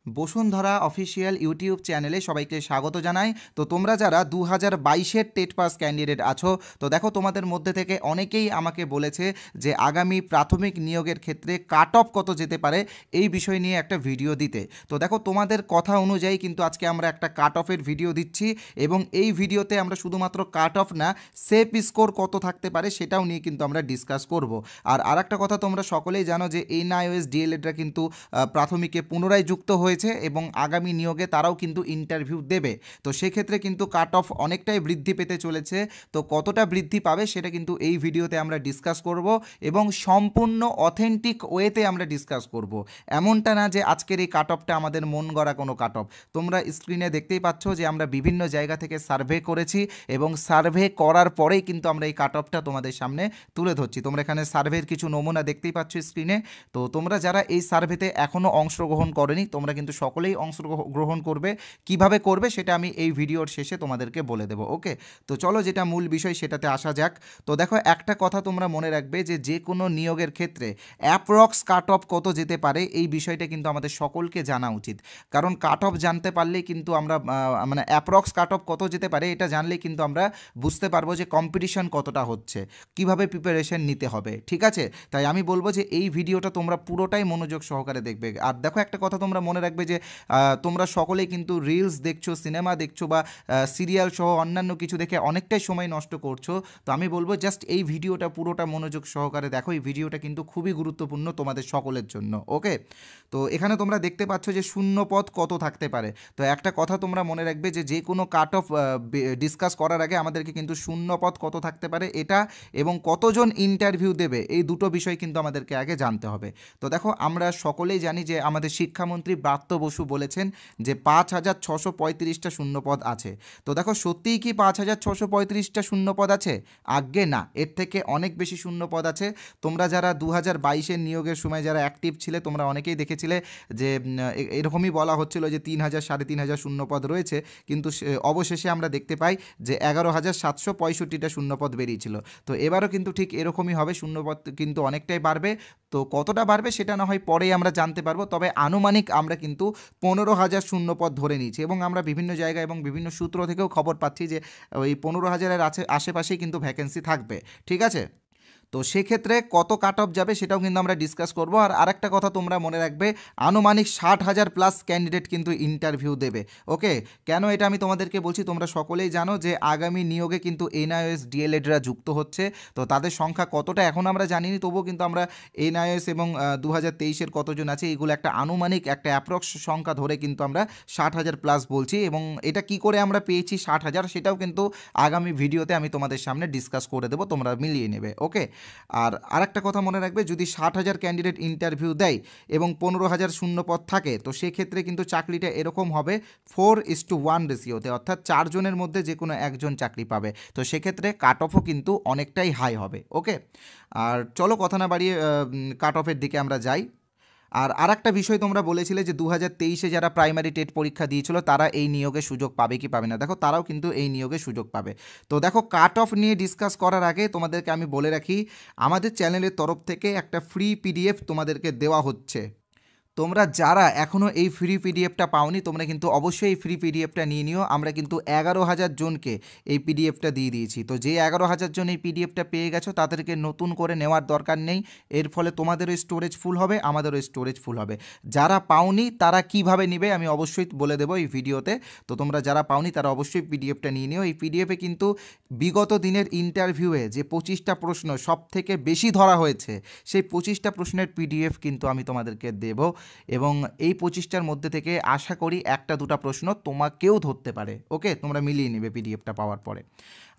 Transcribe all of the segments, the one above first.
Bashundhara official YouTube চ্যানেলে সবাইকে স্বাগত জানাই। তো তোমরা যারা 2022-এর টেট পাস ক্যান্ডিডেট আছো, তো দেখো তোমাদের মধ্যে থেকে অনেকেই আমাকে বলেছে যে আগামী প্রাথমিক নিয়োগের ক্ষেত্রে কাট অফ কত যেতে পারে এই বিষয় নিয়ে একটা ভিডিও দিতে। তো দেখো তোমাদের কথা অনুযায়ী কিন্তু আজকে আমরা একটা কাট অফের ভিডিও দিচ্ছি, এবং এই ভিডিওতে আমরা শুধুমাত্র কাট অফ না, সেফ স্কোর কত থাকতে পারে সেটাও নিয়ে কিন্তু আমরা ডিসকাস করব। আর আরেকটা কথা তোমরা সকলেই জানো যে এনআইওএস ডিএলএডরা কিন্তু প্রাথমিকে পুনরায় যুক্ত হয়েছে এবং আগামী নিয়োগে তারাও কিন্তু ইন্টারভিউ দেবে। তো সেক্ষেত্রে কিন্তু কাট অফ অনেকটাই বৃদ্ধি পেতে চলেছে। তো কতটা বৃদ্ধি পাবে সেটা কিন্তু এই ভিডিওতে আমরা ডিসকাস করব, এবং সম্পূর্ণ অথেন্টিক ওয়েতে আমরা ডিসকাস করব। এমনটা না যে আজকের এই কাট অফটা আমাদের মন গড়া কোনো কাট অফ। তোমরা স্ক্রিনে দেখতেই পাচ্ছ যে আমরা বিভিন্ন জায়গা থেকে সার্ভে করেছি, এবং সার্ভে করার পরেই কিন্তু আমরা এই কাট অফটা তোমাদের সামনে তুলে ধরছি। তোমরা এখানে সার্ভের কিছু নমুনা দেখতেই পাচ্ছ স্ক্রিনে। তো তোমরা যারা এই সার্ভেতে এখনও অংশগ্রহণ করনি, তোমরা কিন্তু সকলেই অংশগ্রহণ করবে। কিভাবে করবে সেটা আমি এই ভিডিওর শেষে তোমাদেরকে বলে দেবো। ওকে, তো চলো যেটা মূল বিষয় সেটাতে আসা যাক। তো দেখো, একটা কথা তোমরা মনে রাখবে যে কোনো নিয়োগের ক্ষেত্রে অ্যাপ্রক্স কাট অফ কত যেতে পারে এই বিষয়টা কিন্তু আমাদের সকলকে জানা উচিত। কারণ কাট অফ জানতে পারলেই কিন্তু আমরা মানে অ্যাপ্রক্স কাট অফ কত যেতে পারে এটা জানলেই কিন্তু আমরা বুঝতে পারবো যে কম্পিটিশন কতটা হচ্ছে, কিভাবে প্রিপারেশন নিতে হবে। ঠিক আছে, তাই আমি বলবো যে এই ভিডিওটা তোমরা পুরোটাই মনোযোগ সহকারে দেখবে। আর দেখো, একটা কথা তোমরা মনে রাখবে যে তোমরা সকলেই কিন্তু রিলস দেখছো, সিনেমা দেখছো, বা সিরিয়াল সহ অন্যান্য কিছু দেখে অনেকটাই সময় নষ্ট করছো। তো আমি বলবো জাস্ট এই ভিডিওটা পুরোটা মনোযোগ সহকারে দেখো। এই ভিডিওটা কিন্তু খুবই গুরুত্বপূর্ণ তোমাদের সকলের জন্য। ওকে, তো এখানে তোমরা দেখতে পাচ্ছ যে শূন্য পদ কত থাকতে পারে। তো একটা কথা তোমরা মনে রাখবে যে কোনো কাট অফ ডিসকাস করার আগে আমাদেরকে কিন্তু শূন্য পদ কত থাকতে পারে এটা, এবং কতজন ইন্টারভিউ দেবে, এই দুটো বিষয় কিন্তু আমাদেরকে আগে জানতে হবে। তো দেখো, আমরা সকলেই জানি যে আমাদের শিক্ষামন্ত্রী ব্রাত্য বসু বলেছেন যে 5,635টা শূন্যপদ আছে। তো দেখো, সত্যিই কি 5,635টা শূন্যপদ আছে? আজ্ঞে না, এর থেকে অনেক বেশি শূন্যপদ আছে। তোমরা যারা 2022-এর নিয়োগের সময় যারা অ্যাক্টিভ ছিলে, তোমরা অনেকেই দেখেছিলে যে এরকমই বলা হচ্ছিল যে 3,000 3,500 শূন্যপদ রয়েছে, কিন্তু অবশেষে আমরা দেখতে পাই যে 11,765টা শূন্যপদ বেরিয়েছিল। তো এবারও কিন্তু ঠিক এরকমই হবে, শূন্যপদ কিন্তু অনেকটাই বাড়বে। তো কতটা বাড়বে সেটা না হয় পরেই আমরা জানতে পারবো, তবে আনুমানিক আমরা কিন্তু 15,000 শূন্যপদ ধরে নিয়েছি, এবং আমরা বিভিন্ন জায়গায় এবং বিভিন্ন সূত্র থেকেও খবর পাচ্ছি যে ওই 15,000-এর আশেপাশেই কিন্তু ভ্যাকেন্সি থাকবে। ঠিক আছে, তো সেক্ষেত্রে কত কাট অফ যাবে সেটাও কিন্তু আমরা ডিসকাস করব। আর আরেকটা কথা তোমরা মনে রাখবে, আনুমানিক 60,000 প্লাস ক্যান্ডিডেট কিন্তু ইন্টারভিউ দেবে। ওকে, কেন এটা আমি তোমাদেরকে বলছি, তোমরা সকলেই জানো যে আগামী নিয়োগে কিন্তু এনআইওএস ডিএলএডরা যুক্ত হচ্ছে। তো তাদের সংখ্যা কতটা এখন আমরা জানিনি, তবুও কিন্তু আমরা এনআইওএস এবং 2023-এর কতজন আছে এইগুলো একটা আনুমানিক একটা অ্যাপ্রক্স সংখ্যা ধরে কিন্তু আমরা 60,000 প্লাস বলছি। এবং এটা কি করে আমরা পেয়েছি 60,000 সেটাও কিন্তু আগামী ভিডিওতে আমি তোমাদের সামনে ডিসকাস করে দেবো, তোমরা মিলিয়ে নেবে। ওকে, আর আরেকটা কথা মনে রাখবে, যদি 60,000 ক্যান্ডিডেট ইন্টারভিউ দেয় এবং 15,000 শূন্যপদ থাকে, তো সেক্ষেত্রে কিন্তু চাকরিটা এরকম হবে 4:1 রেশিওতে, অর্থাৎ 4 জনের মধ্যে যে কোনো একজন চাকরি পাবে। তো সেক্ষেত্রে কাট অফও কিন্তু অনেকটাই হাই হবে। ওকে, আর চলো কথা না বাড়িয়ে কাট অফের দিকে আমরা যাই। আর আরেকটা বিষয় তোমরা বলেছিলে যে 2023-এ যারা প্রাইমারি টেট পরীক্ষা দিয়েছিল তারা এই নিয়োগে সুযোগ পাবে কি পাবে না। দেখো, তারাও কিন্তু এই নিয়োগে সুযোগ পাবে। তো দেখো, কাট অফ নিয়ে ডিসকাস করার আগে তোমাদেরকে আমি বলে রাখি, আমাদের চ্যানেলের তরফ থেকে একটা ফ্রি পিডিএফ তোমাদেরকে দেওয়া হচ্ছে। তোমরা যারা এখনও এই ফ্রি পিডিএফটা পাওনি, তোমরা কিন্তু অবশ্যই এই ফ্রি পিডিএফটা নিয়ে নিও। আমরা কিন্তু 11,000 জনকে এই পিডিএফটা দিয়ে দিয়েছি। তো যে 11,000 জন এই পিডিএফটা পেয়ে গেছো, তাদেরকে নতুন করে নেওয়ার দরকার নেই। এর ফলে তোমাদেরও স্টোরেজ ফুল হবে, আমাদেরও স্টোরেজ ফুল হবে। যারা পাওনি তারা কিভাবে নেবে আমি অবশ্যই বলে দেবো এই ভিডিওতে। তো তোমরা যারা পাওনি তারা অবশ্যই পিডিএফটা নিয়ে নিও। এই পিডিএফে কিন্তু বিগত দিনের ইন্টারভিউয়ে যে 25টা প্রশ্ন সব থেকে বেশি ধরা হয়েছে, সেই 25টা প্রশ্নের পিডিএফ কিন্তু আমি তোমাদেরকে দেবো, এবং এই 25টার মধ্যে থেকে আশা করি একটা দুটা প্রশ্ন তোমাকেও ধরতে পারে। ওকে, তোমরা মিলিয়ে নেবে পিডিএফটা পাওয়ার পরে।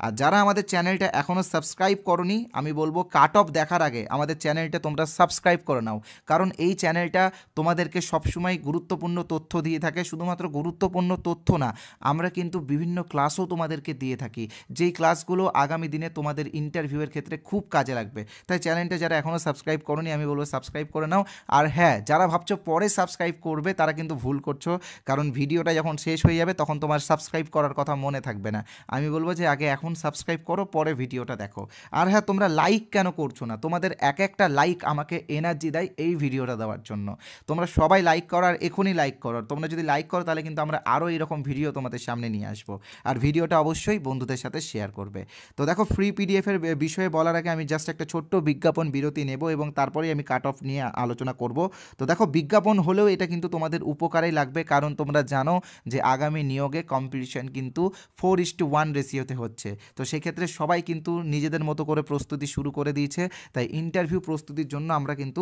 আর যারা আমাদের চ্যানেলটা এখনও সাবস্ক্রাইব করনি, আমি বলবো কাট অফ দেখার আগে আমাদের চ্যানেলটা তোমরা সাবস্ক্রাইব করে নাও, কারণ এই চ্যানেলটা তোমাদেরকে সবসময় গুরুত্বপূর্ণ তথ্য দিয়ে থাকে। শুধুমাত্র গুরুত্বপূর্ণ তথ্য না, আমরা কিন্তু বিভিন্ন ক্লাসও তোমাদেরকে দিয়ে থাকি, যেই ক্লাসগুলো আগামী দিনে তোমাদের ইন্টারভিউয়ের ক্ষেত্রে খুব কাজে লাগবে। তাই চ্যানেলটা যারা এখনও সাবস্ক্রাইব করনি, আমি বলবো সাবস্ক্রাইব করে নাও। আর হ্যাঁ, যারা ভাবছো ভাবছো পরে সাবস্ক্রাইব করবে তারা কিন্তু ভুল করছো, কারণ ভিডিওটা যখন শেষ হয়ে যাবে তখন তোমার সাবস্ক্রাইব করার কথা মনে থাকবে না। আমি বলবো যে আগে এখন সাবস্ক্রাইব করো, পরে ভিডিওটা দেখো। আর হ্যাঁ, তোমরা লাইক কেন করছো না? তোমাদের এক একটা লাইক আমাকে এনার্জি দেয় এই ভিডিওটা দেওয়ার জন্য। তোমরা সবাই লাইক করো, আর এখনই লাইক করো। তোমরা যদি লাইক করো তাহলে কিন্তু আমরা আরও এরকম ভিডিও তোমাদের সামনে নিয়ে আসবো। আর ভিডিওটা অবশ্যই বন্ধুদের সাথে শেয়ার করবে। তো দেখো, ফ্রি পিডিএফের বিষয়ে বলার আগে আমি জাস্ট একটা ছোট্ট বিজ্ঞাপন বিরতি নেব এবং তারপরেই আমি কাট অফ নিয়ে আলোচনা করব। তো দেখো, বিজ্ঞাপন হলেও এটা কিন্তু তোমাদের উপকারেই লাগবে, কারণ তোমরা জানো যে আগামী নিয়োগে কম্পিটিশন কিন্তু 4:1 রেশিওতে হচ্ছে। তো সেক্ষেত্রে সবাই কিন্তু নিজেদের মতো করে প্রস্তুতি শুরু করে দিয়েছে। তাই ইন্টারভিউ প্রস্তুতির জন্য আমরা কিন্তু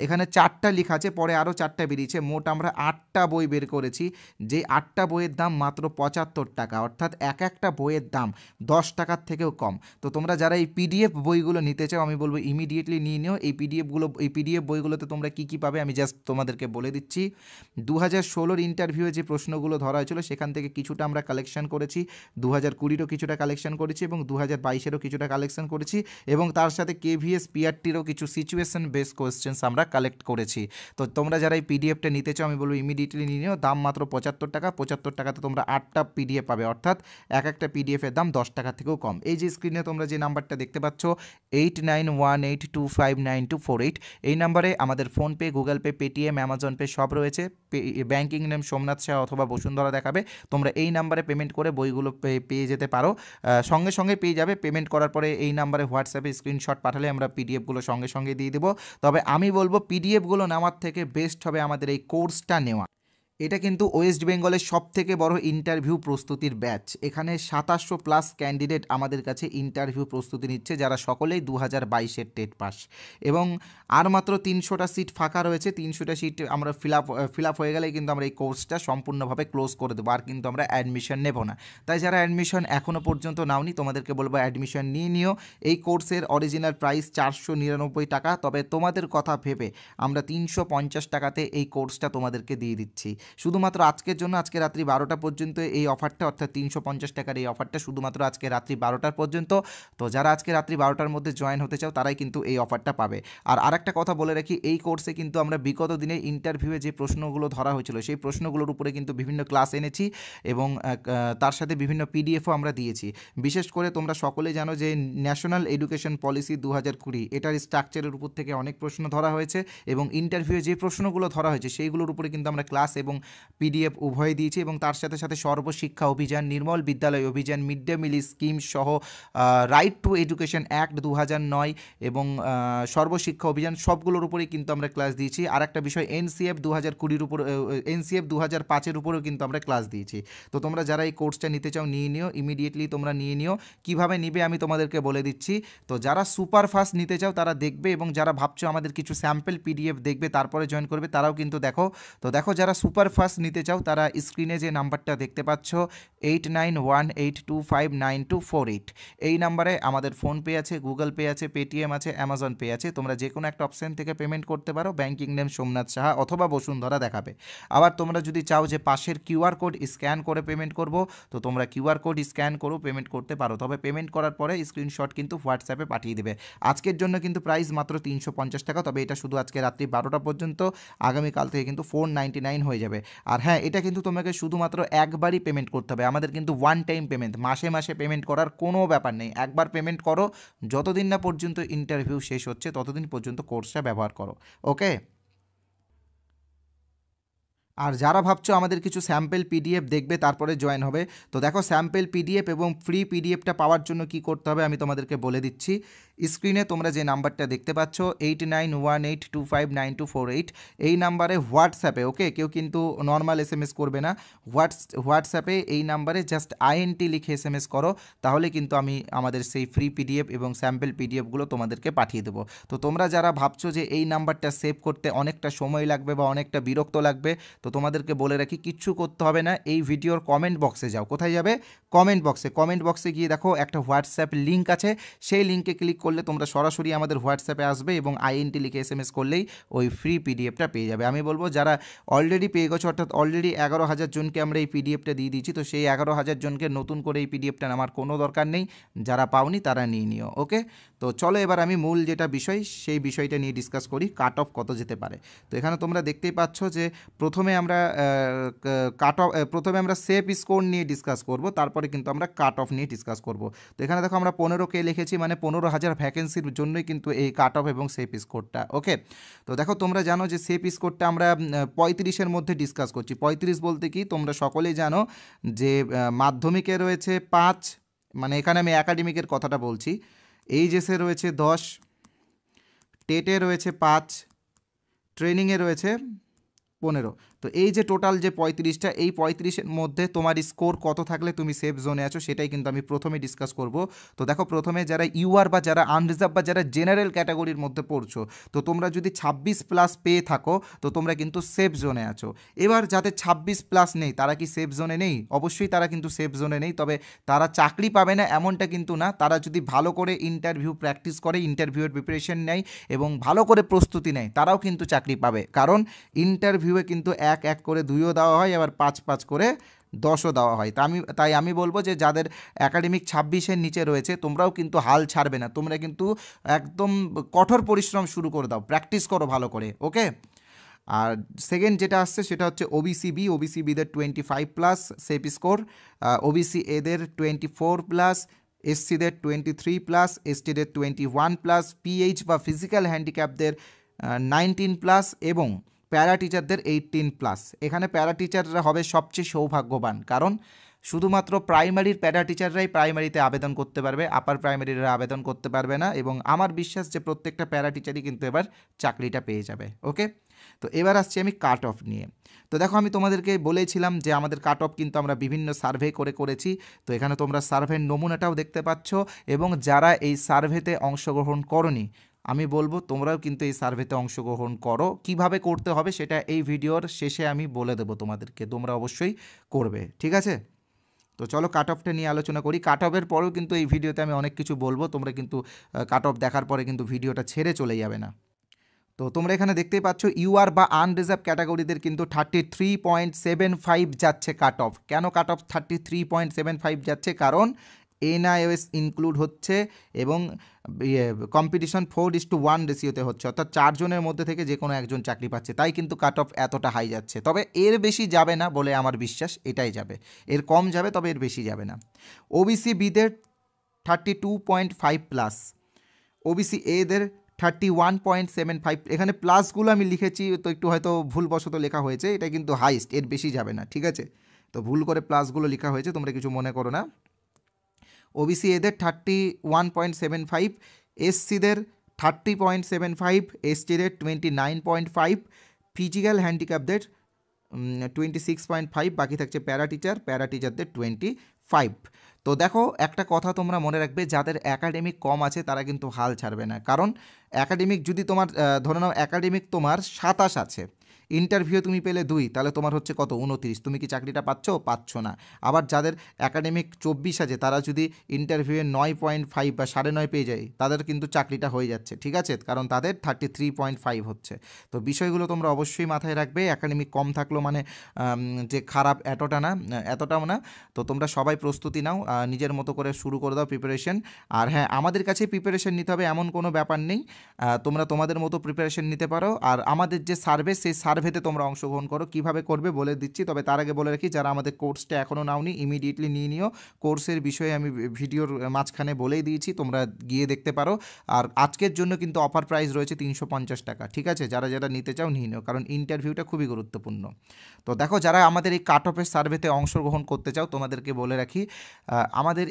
এখানে 4টা লেখা আছে, পরে আরও 4টা বেরিয়েছে, মোট আমরা 8টা বই বের করেছি। যে 8টা বইয়ের দাম মাত্র 75 টাকা, অর্থাৎ এক একটা বইয়ের দাম 10 টাকার থেকেও কম। তো তোমরা যারা এই পিডিএফ বইগুলো নিতে চাও, আমি বলবো ইমিডিয়েটলি নিয়ে নিও। এই পিডিএফ বইগুলোতে তোমরা কী কী পাবে আমি জাস্ট তোমাদেরকে বলে দিচ্ছি। 2016 ইন্টারভিউয়ে যে প্রশ্নগুলো ধরা হয়েছিল সেখান থেকে কিছুটা আমরা কালেকশন করেছি, 2020-ও কিছুটা কালেকশন করেছি এবং 2022-এরও কিছুটা কালেকশন করেছি, এবং তার সাথে কেভিএস পিআরটিরও কিছু সিচুয়েশন বেস কোয়েশ্চেন্স আমরা কালেক্ট করেছি। তো তোমরা যারা এই পিডিএফটা নিতে চাও, আমি বলবো ইমিডিয়েটলি নিয়ে নিও। দাম মাত্র 75 টাকা। 75 টাকাতে তোমরা 8টা পিডিএফ পাবে, অর্থাৎ এক একটা পিডিএফের দাম 10 টাকা থেকেও কম। এই যে স্ক্রিনে তোমরা যে নাম্বারটা দেখতে পাচ্ছ 8918259248, এই নাম্বারে আমাদের PhonePe, Google pay, Paytm, Amazon pay সব রয়েছে। ব্যাঙ্কিং নেম সোমনাথ শাহ অথবা বসুন্ধরা দেখাবে। তোমরা এই নাম্বারে পেমেন্ট করে বইগুলো পেয়ে যেতে পারো, সঙ্গে সঙ্গে পেয়ে যাবে। পেমেন্ট করার পরে এই নাম্বারে হোয়াটসঅ্যাপে স্ক্রিনশট পাঠালে আমরা পিডিএফগুলো সঙ্গে সঙ্গে দিয়ে দেবো। তবে আমি বলবো পিডিএফগুলো নেওয়ার থেকে বেস্ট হবে আমাদের এই কোর্সটা নেওয়া। এটা কিন্তু ওয়েস্ট বেঙ্গলের সবথেকে বড় ইন্টারভিউ প্রস্তুতির ব্যাচ। এখানে 2700+ ক্যান্ডিডেট আমাদের কাছে ইন্টারভিউ প্রস্তুতি নিচ্ছে, যারা সকলেই 2022-এর টেট পাস। এবং আর মাত্র 300টা সিট ফাঁকা রয়েছে। 300টা সিট আমরা ফিল আপ হয়ে গেলেই কিন্তু আমরা এই কোর্সটা সম্পূর্ণভাবে ক্লোজ করে দেবো, আর কিন্তু আমরা অ্যাডমিশন নেব না। তাই যারা অ্যাডমিশন এখনও পর্যন্ত নাওনি, তোমাদেরকে বলবো অ্যাডমিশন নিয়ে নিও। এই কোর্সের অরিজিনাল প্রাইস 499 টাকা, তবে তোমাদের কথা ভেবে আমরা 350 টাকাতে এই কোর্সটা তোমাদেরকে দিয়ে দিচ্ছি। শুধুমাত্র আজকের জন্য, আজকে রাত্রি 12টা পর্যন্ত এই অফারটা, অর্থাৎ 350 টাকার এই অফারটা শুধুমাত্র আজকে রাত্রি 12টার পর্যন্ত। তো যারা আজকে রাত্রি 12টার মধ্যে জয়েন হতে চাও তারাই কিন্তু এই অফারটা পাবে। আর আরেকটা কথা বলে রাখি, এই কোর্সে কিন্তু আমরা বিগত দিনে ইন্টারভিউয়ে যে প্রশ্নগুলো ধরা হয়েছিল সেই প্রশ্নগুলোর উপরে কিন্তু বিভিন্ন ক্লাস এনেছি, এবং তার সাথে বিভিন্ন পিডিএফও আমরা দিয়েছি। বিশেষ করে তোমরা সকলেই জানো যে ন্যাশনাল এডুকেশন পলিসি 2020, এটার স্ট্রাকচারের উপর থেকে অনেক প্রশ্ন ধরা হয়েছে, এবং ইন্টারভিউয়ে যে প্রশ্নগুলো ধরা হয়েছে সেইগুলোর উপরে কিন্তু আমরা ক্লাস এবং পিডিএফ উভয় দিয়েছি। এবং তার সাথে সাথে সর্বশিক্ষা অভিযান, নির্মল বিদ্যালয় অভিযান, মিড ডে মিল স্কিম সহ রাইট টু এডুকেশন অ্যাক্ট 2009 এবং সর্বশিক্ষা অভিযান সবগুলোর উপরেই কিন্তু আমরা ক্লাস দিয়েছি। আর একটা বিষয় এনসিএফ 2020-এর উপর, এনসিএফ 2005-এর উপরেও কিন্তু আমরা ক্লাস দিয়েছি। তো তোমরা যারা এই কোর্সটা নিতে চাও নিয়ে নিও, ইমিডিয়েটলি তোমরা নিয়ে নিও। কীভাবে নিবে আমি তোমাদেরকে বলে দিচ্ছি। তো যারা সুপার ফাস্ট নিতে চাও তারা দেখবে, এবং যারা ভাবছো আমাদের কিছু স্যাম্পল পিডিএফ দেখবে তারপরে জয়েন করবে তারাও কিন্তু দেখো। তো দেখো, যারা সুপার ফাস্ট নিতে চাও তারা স্ক্রিনে যে নাম্বারটা দেখতে পাচ্ছ 8918259248, এই নাম্বারে আমাদের ফোনপে আছে, গুগল পে আছে, পেটিএম আছে, অ্যামাজন পে আছে। তোমরা যে কোনো একটা অপশান থেকে পেমেন্ট করতে পারো। ব্যাঙ্কিং নেম সোমনাথ সাহা অথবা বসুন্ধরা দেখাবে। আবার তোমরা যদি চাও যে পাশের কিউআর কোড স্ক্যান করে পেমেন্ট করব, তো তোমরা কিউআর কোড স্ক্যান করো পেমেন্ট করতে পারো। তবে পেমেন্ট করার পরে স্ক্রিনশট কিন্তু হোয়াটসঅ্যাপে পাঠিয়ে দেবে। আজকের জন্য কিন্তু প্রাইস মাত্র 350 টাকা, তবে এটা শুধু আজকে রাত্রি 12টা পর্যন্ত। আগামীকাল থেকে কিন্তু 499 হয়ে যাবে। আর হ্যাঁ, এটা কিন্তু তোমাকে শুধুমাত্র একবারই পেমেন্ট করতে হবে। আমাদের কিন্তু ওয়ান টাইম পেমেন্ট, মাসে মাসে পেমেন্ট করার কোনো ব্যাপার নেই। একবার পেমেন্ট করো, যতদিন না পর্যন্ত ইন্টারভিউ শেষ হচ্ছে ততদিন পর্যন্ত কোর্সটা ব্যবহার করো। ওকে। আর যারা ভাবছো আমাদের কিছু স্যাম্পল পিডিএফ দেখবে তারপরে জয়েন হবে, তো দেখো স্যাম্পল পিডিএফ এবং ফ্রি পিডিএফটা পাওয়ার জন্য কি করতে হবে আমি তোমাদেরকে বলে দিচ্ছি। স্ক্রিনে তোমরা যে নাম্বারটা দেখতে পাচ্ছ 8918259248, এই নাম্বারে হোয়াটসঅ্যাপে, ওকে, কেউ কিন্তু নর্মাল এসএমএস করবে না, হোয়াটসঅ্যাপে এই নাম্বারে জাস্ট আইএনটি লিখে এসএমএস করো, তাহলে কিন্তু আমি আমাদের সেই ফ্রি পিডিএফ এবং স্যাম্পল পিডিএফগুলো তোমাদেরকে পাঠিয়ে দেবো। তো তোমরা যারা ভাবছো যে এই নাম্বারটা সেভ করতে অনেকটা সময় লাগবে বা অনেকটা বিরক্ত লাগবে, তো তোমাদেরকে বলে রাখি কিচ্ছু করতে হবে না। এই ভিডিওর কমেন্ট বক্সে যাও। কোথায় যাবে? কমেন্ট বক্সে গিয়ে দেখো একটা হোয়াটসঅ্যাপ লিঙ্ক আছে, সেই লিঙ্কে ক্লিক করলে তোমরা সরাসরি আমাদের হোয়াটসঅ্যাপে আসবে এবং INT লিখে SMS করলেই ওই ফ্রি পিডিএফটা পেয়ে যাবে। আমি বলবো যারা অলরেডি পেয়ে গেছো, অর্থাৎ অলরেডি 11,000 জনকে আমরা এই পিডিএফটা দিয়ে দিয়েছি, তো সেই 11,000 জনকে নতুন করে এই পিডিএফটা নেওয়ার কোনো দরকার নেই, যারা পাওনি তারা নিয়ে নিও। ওকে, তো চলো এবার আমি মূল যেটা বিষয় সেই বিষয়টা নিয়ে ডিসকাস করি, কাট অফ কত যেতে পারে। তো এখানে তোমরা দেখতেই পাচ্ছ যে প্রথমে আমরা সেফ স্কোর নিয়ে ডিসকাস করব, তারপরে কিন্তু আমরা কাট অফ নিয়ে ডিসকাস করব। তো এখানে দেখো আমরা 15K লিখেছি, মানে 15,000 ভ্যাকেন্সির জন্যই কিন্তু এই কাট অফ এবং সেফ স্কোরটা। ওকে, তো দেখো তোমরা জানো যে সেফ স্কোরটা আমরা 35-এর মধ্যে ডিসকাস করছি। 35 বলতে কি তোমরা সকলেই জানো যে মাধ্যমিকে রয়েছে 5, মানে এখানে আমি একাডেমিকের কথাটা বলছি, এইচএসে রয়েছে 10, টেটে রয়েছে 5, ট্রেনিংয়ে রয়েছে 15। তো এই যে টোটাল যে 35টা, এই 35-এর মধ্যে তোমার স্কোর কত থাকলে তুমি সেফ জোনে আছো সেটাই কিন্তু আমি প্রথমে ডিসকাস করব। তো দেখো প্রথমে যারা ইউআর বা যারা আনরিজার্ভ বা যারা জেনারেল ক্যাটাগরির মধ্যে পড়ছো, তো তোমরা যদি 26+ পেয়ে থাকো তো তোমরা কিন্তু সেফ জোনে আছো। এবার যাদের 26+ নেই তারা কি সেফ জোনে নেই? অবশ্যই তারা কিন্তু সেফ জোনে নেই, তবে তারা চাকরি পাবে না এমনটা কিন্তু না। তারা যদি ভালো করে ইন্টারভিউ প্র্যাকটিস করে, ইন্টারভিউয়ের প্রিপারেশন নেয় এবং ভালো করে প্রস্তুতি নেয়, তারাও কিন্তু চাকরি পাবে। কারণ ইন্টারভিউয়ে কিন্তু এক করে 2ও দেওয়া হয়, আবার 5 করে 10ও দেওয়া হয়। তাই আমি বলবো যে যাদের একাডেমিক 26-এর নিচে রয়েছে তোমরাও কিন্তু হাল ছাড়বে না, তোমরা কিন্তু একদম কঠোর পরিশ্রম শুরু করে দাও, প্র্যাকটিস করো ভালো করে। ওকে, আর সেকেন্ড যেটা আসছে সেটা হচ্ছে ওবিসিবিদের 25+ সেফ স্কোর, ওবিসি এদের 24+, এসসিদের 23+, এসটিদের 21+, পিএইচ বা ফিজিক্যাল হ্যান্ডিক্যাপদের 19+ এবং প্যারা টিচারদের 18+। এখানে প্যারা টিচাররা হবে সবচেয়ে সৌভাগ্যবান, কারণ শুধুমাত্র প্রাইমারির প্যারা টিচাররাই প্রাইমারিতে আবেদন করতে পারবে, আপার প্রাইমারিরা আবেদন করতে পারবে না। এবং আমার বিশ্বাস যে প্রত্যেকটা প্যারা টিচারই কিন্তু এবার চাকরিটা পেয়ে যাবে। ওকে, তো এবার আসছি আমি কাট অফ নিয়ে। তো দেখো আমি তোমাদেরকে বলেছিলাম যে আমাদের কাট অফ কিন্তু আমরা বিভিন্ন সার্ভে করেছি। তো এখানে তোমরা সার্ভের নমুনাটাও দেখতে পাচ্ছ, এবং যারা এই সার্ভেতে অংশগ্রহণ করনি আমি বলবো তোমরাও কিন্তু এই সার্ভেতে অংশগ্রহণ করো। কিভাবে করতে হবে সেটা এই ভিডিওর শেষে আমি বলে দেবো তোমাদেরকে, তোমরা অবশ্যই করবে, ঠিক আছে? তো চলো কাট অফটা নিয়ে আলোচনা করি। কাট অফের পরেও কিন্তু এই ভিডিওতে আমি অনেক কিছু বলবো, তোমরা কিন্তু কাট অফ দেখার পরে কিন্তু ভিডিওটা ছেড়ে চলে যাবে না। তো তোমরা এখানে দেখতেই পাচ্ছ ইউআর বা আনরিজার্ভ ক্যাটাগরিদের কিন্তু 33.75 যাচ্ছে কাট অফ। কেন কাট অফ 33.75 যাচ্ছে? কারণ NIOS ইনক্লুড হচ্ছে এবং কম্পিটিশন 4:1 রেশিওতে হচ্ছে, অর্থাৎ 4 জনের মধ্যে থেকে যে কোনো একজন চাকরি পাচ্ছে, তাই কিন্তু কাট অফ এতটা হাই যাচ্ছে। তবে এর বেশি যাবে না বলে আমার বিশ্বাস, এটাই যাবে, এর কম যাবে তবে এর বেশি যাবে না। ওবিসি বিদের 32.5+, ওবিসি এদের 31.75। এখানে প্লাসগুলো আমি লিখেছি তো একটু হয়তো ভুলবশত লেখা হয়েছে, এটা কিন্তু হাইস্ট, এর বেশি যাবে না, ঠিক আছে? তো ভুল করে প্লাসগুলো লেখা হয়েছে, তোমরা কিছু মনে করো না। ওবিসি এদের 31.75, এসসিদের 30.75, এসটিদের 29.5, ফিজিক্যাল হ্যান্ডিক্যাপদের 26.5, বাকি থাকছে প্যারা টিচারদের 25। তো দেখো একটা কথা তোমরা মনে রাখবে, যাদের একাডেমিক কম আছে তারা কিন্তু হাল ছাড়বে না। কারণ একাডেমিক যদি তোমার ধরে নাও একাডেমিক তোমার 27 আছে, ইন্টারভিউ তুমি পেলে 2, তাহলে তোমার হচ্ছে কত? 29। তুমি কি চাকরিটা পাচ্ছ না। আবার যাদের একাডেমিক 24 আছে তারা যদি ইন্টারভিউয়ে 9.5 বা 9.5 পেয়ে যায়, তাদের কিন্তু চাকরিটা হয়ে যাচ্ছে, ঠিক আছে? কারণ তাদের 33.5 হচ্ছে। তো বিষয়গুলো তোমরা অবশ্যই মাথায় রাখবে। একাডেমিক কম থাকলো মানে যে খারাপ এতটাও না। তো তোমরা সবাই প্রস্তুতি নাও, নিজের মতো করে শুরু করে দাও প্রিপারেশন। আর হ্যাঁ, আমাদের কাছে প্রিপারেশন নিতে হবে এমন কোনো ব্যাপার নেই, তোমরা তোমাদের মতো প্রিপারেশন নিতে পারো। আর আমাদের যে সার্ভে, সেই সার্ভেতে তোমরা অংশগ্রহণ করো। কিভাবে করবে বলে দিচ্ছি, তবে তার আগে বলে রাখি যারা আমাদের কোর্সটা এখনও নাওনি ইমিডিয়েটলি নিয়ে নিও। কোর্সের বিষয়ে আমি ভিডিওর মাঝখানে বলেই দিয়েছি, তোমরা গিয়ে দেখতে পারো। আর আজকের জন্য কিন্তু অফার প্রাইস রয়েছে 350 টাকা, ঠিক আছে? যারা নিতে চাও নিয়ে নিও, কারণ ইন্টারভিউটা খুবই গুরুত্বপূর্ণ। তো দেখো যারা আমাদের এই কাট অফের সার্ভেতে অংশগ্রহণ করতে চাও, তোমাদেরকে বলে রাখি আমাদের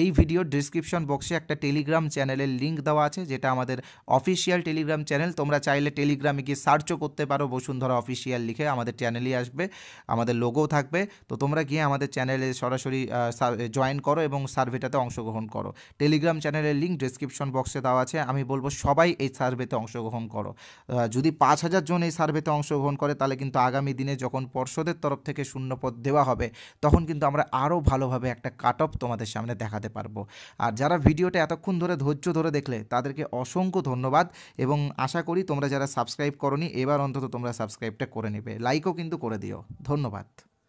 এই ভিডিওর ডিসক্রিপশন বক্সে একটা টেলিগ্রাম চ্যানেলের লিঙ্ক দেওয়া আছে, যেটা আমাদের অফিসিয়াল টেলিগ্রাম চ্যানেল। তোমরা চাইলে টেলিগ্রামে গিয়ে সার্চও করতে পারো বসুন্ধরা বসুন্ধরা অফিসিয়াল লিখে আমাদের চ্যানেলই আসবে, আমাদের লোগোও থাকবে। তো তোমরা গিয়ে আমাদের চ্যানেলে সরাসরি জয়েন করো এবং সার্ভেটাতে অংশগ্রহণ করো। টেলিগ্রাম চ্যানেলের লিঙ্ক ডেসক্রিপশন বক্সে দেওয়া আছে। আমি বলবো সবাই এই সার্ভেতে অংশগ্রহণ করো। যদি 5,000 জন এই সার্ভেতে অংশগ্রহণ করে তাহলে কিন্তু আগামী দিনে যখন পর্ষদের তরফ থেকে শূন্যপদ দেওয়া হবে তখন কিন্তু আমরা আরও ভালোভাবে একটা কাট অফ তোমাদের সামনে দেখাতে পারবো। আর যারা ভিডিওটা এতক্ষণ ধরে ধৈর্য ধরে দেখলে তাদেরকে অসংখ্য ধন্যবাদ, এবং আশা করি তোমরা যারা সাবস্ক্রাইব করোনি এবার অন্তত তোমরা সাবস্ক্রাইবটা করে নেবে, লাইকও কিন্তু করে দিও। ধন্যবাদ।